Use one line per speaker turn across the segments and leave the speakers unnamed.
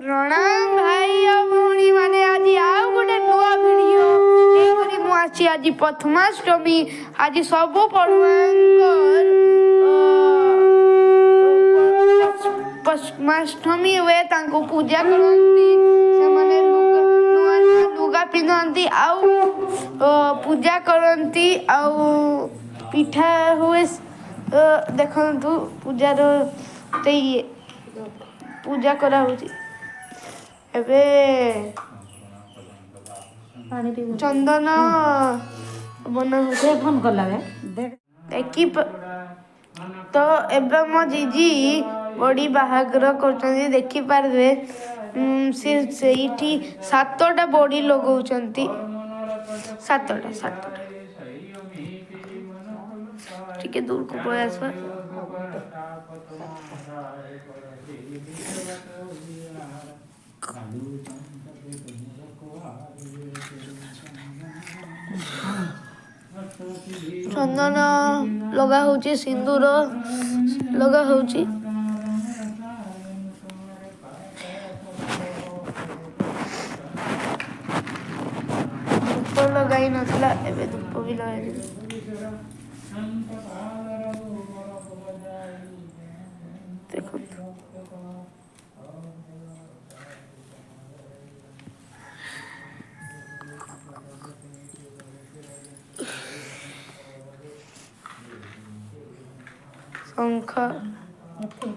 प्रणाम भाई और भौणी माने आज आउ गोटे नुआ वीडियो एपरी मु आछि आज प्रथमाष्टमी आज सब पड़ुआंकर प्रथमाष्टमी हुए तांको पूजा करंती से माने नुआ लुगा पिंधंती आउ पूजा करंती आउ पिठा हुए देखंतु पूजार ते पूजा करा होची एबे चंदन बना होचे
फोन करला
देखी तो एबे मो जीजी बड़ी बाहागर करछन्ती देखि पारबे से सेठी 7टा बड़ी लगौछन्ती 7टा ठीक है दूर को प्रयास कर चंदन लगा होची सिंदूर लगा होची धूप लगाई नथला एबे धूप भी लगाई देखो शंख देखो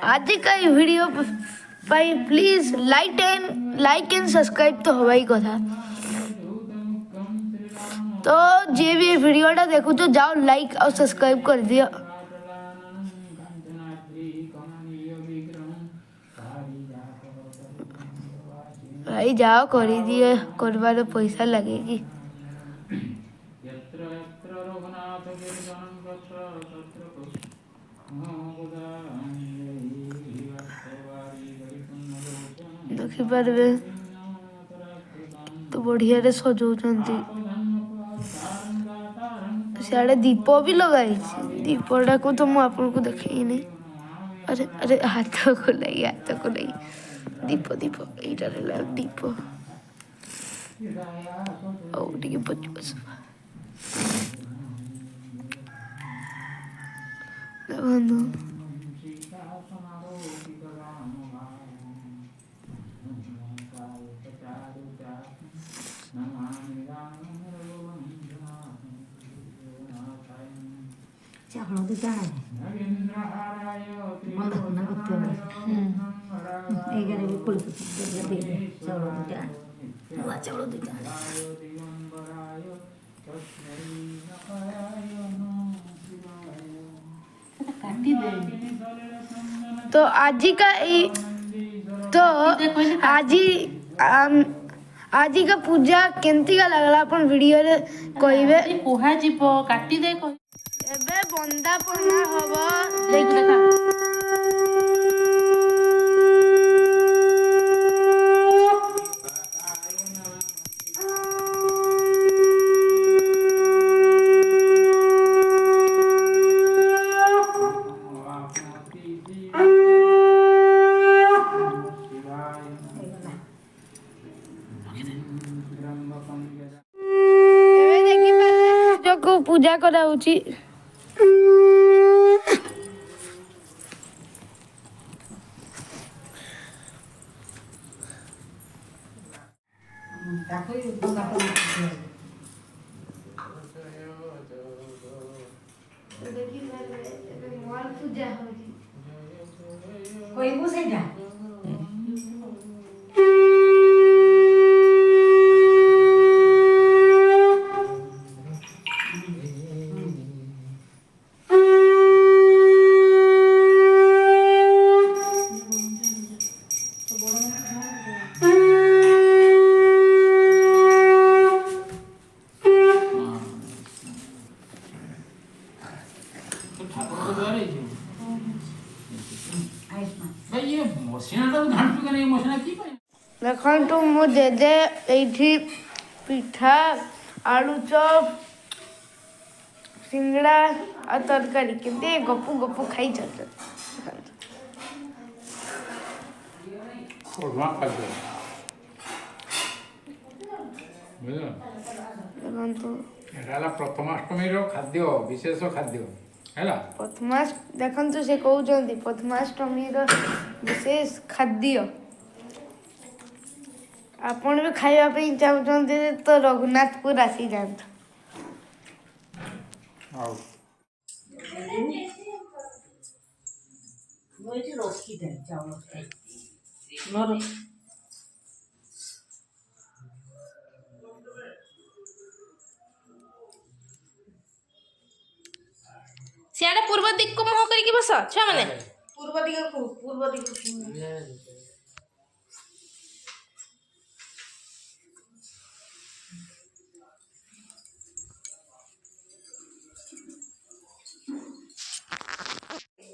आज का वीडियो भाई प्लीज लाइक एंड सब्सक्राइब तो हवा ही कथा तो जे भी वीडियोटा देखो तो जाओ लाइक और सब्सक्राइब कर दियो भाई जाओ कर दिए करवार पैसा लगेगी देखी पारे तो बढ़िया रे सजौचंती सियाड़े दीप भी लगाई दीपटा को तो मुझे आपको देखी नहीं अरे अरे हाथ को नहीं दीप दीप यहाँ दीप और टे बच बंधु
हळदी टाणे मला ना करते एगारे पुलिस दे हळदी टाणे नुआ हळदी टाणे काटी दे
तो आज का तो आज का पूजा केमती का लगला अपन वीडियो रे कहबे
कोहा जीव काटी दे
एबे बंदापना हबो देखा पूजा करा होची पूजा होची
कोई को सेटा
बड़ा ଦେଖନ୍ତୁ ମୋ ଜେଜେ ଏଇଠି ପିଠା ଆଳୁ ଚପ୍ ସିଙ୍ଗଡ଼ା ଆଉ ତରକାରୀ କେମିତି ଗପୁ ଗପୁ ଖାଇଛନ୍ତି।
ବଢ଼ିଆ ଖାଦ୍ୟ ବୁଝିଲ।
ଦେଖନ୍ତୁ
ଏଇଟା ହେଲା ପ୍ରଥମାଷ୍ଟମୀର ଖାଦ୍ୟ, ବିଶେଷ ଖାଦ୍ୟ ହେଲା।
ଦେଖନ୍ତୁ ସେ କହୁଛନ୍ତି ପ୍ରଥମାଷ୍ଟମୀର ବିଶେଷ ଖାଦ୍ୟ। ଆପଣ ବି ଖାଇବା ପାଇଁ ଚାହୁଁଛନ୍ତି ତ ରଘୁନାଥପୁର ଆସିଯାଆନ୍ତୁ।
ହଉ
ମୁଁ ଏଠି ରଖିଥାଏ ଚାଉଳ ମୋର
ସିଆଡ଼େ ପୂର୍ବ ଦିଗକୁ ମୁହଁ କରିକି ବସ ଛୁଆମାନେ।
ପୂର୍ବ ଦିଗକୁ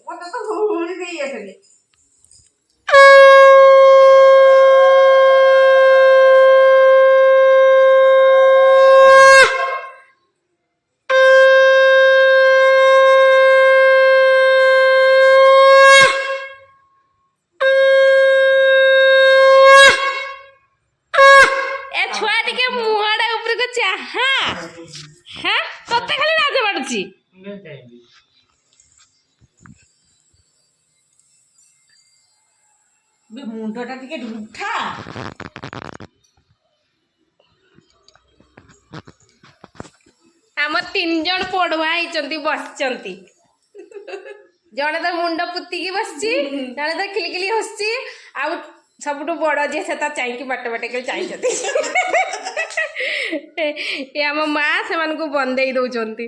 ମତେ ତ ହୁଳି ଦେଇ ଆସିଲେ।
ଏ ଛୁଆ ଟିକେ ମୁହଁଟା ଉପରକୁ ଚାହା। ହଁ ତତେ ଖାଲି ଲାଜ ମାଡୁଛି।
ମୁଣ୍ଡଟା ଟିକେ ଉଠା।
ଆମର 3 ଜଣ ପଢୁଆ ହେଇଛନ୍ତି ବସିଛନ୍ତି। ଜଣେ ତ ମୁଣ୍ଡ ପୁତିକି ବସିଛି, ଜଣେ ତ ଖିଲିଖିଲି ହସୁଛି, ଆଉ ସବୁଠୁ ବଡ଼ ଯିଏ ସେ ତା ଚାହିଁକି ବାଟ ବାଟେ କରି ଚାହିଁଛନ୍ତି। ଏ ଆମ ମା ସେମାନଙ୍କୁ ବନ୍ଦେଇ ଦଉଛନ୍ତି।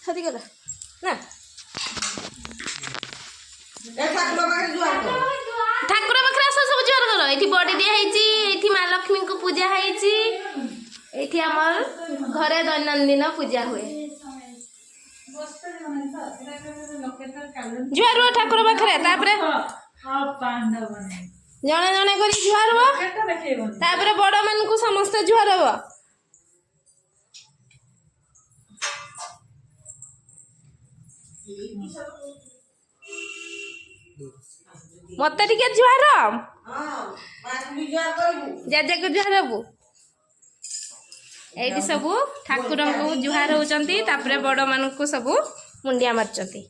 ସରିଗଲା ନା ଠାକୁର ପାଖରେ ଆସ ସବୁ ଜୁହାର କର। ଏଠି ବଡି ଦିଆ ହେଇଛି, ଏଠି ମା ଲକ୍ଷ୍ମୀଙ୍କୁ ପୂଜା ହେଇଛି, ଏଠି ଆମର ଘରେ ଦୈନନ୍ଦିନ ପୂଜା ହୁଏ। ଜୁହାର ହୁଅ ଠାକୁର ପାଖରେ, ତାପରେ ଜଣେ ଜଣେ କରି ଜୁହାର ହୁଅ, ତାପରେ ବଡ ମାନଙ୍କୁ ସମସ୍ତେ ଜୁହାର ହବ। ମତେ ଟିକେ ଜୁହାର, ଜେଜେକୁ ଜୁହାର ହବୁ। ଏଇଠି ସବୁ ଠାକୁରଙ୍କୁ ଜୁହାର ହଉଛନ୍ତି, ତାପରେ ବଡ ମାନଙ୍କୁ ସବୁ ମୁଣ୍ଡିଆ ମାରୁଛନ୍ତି।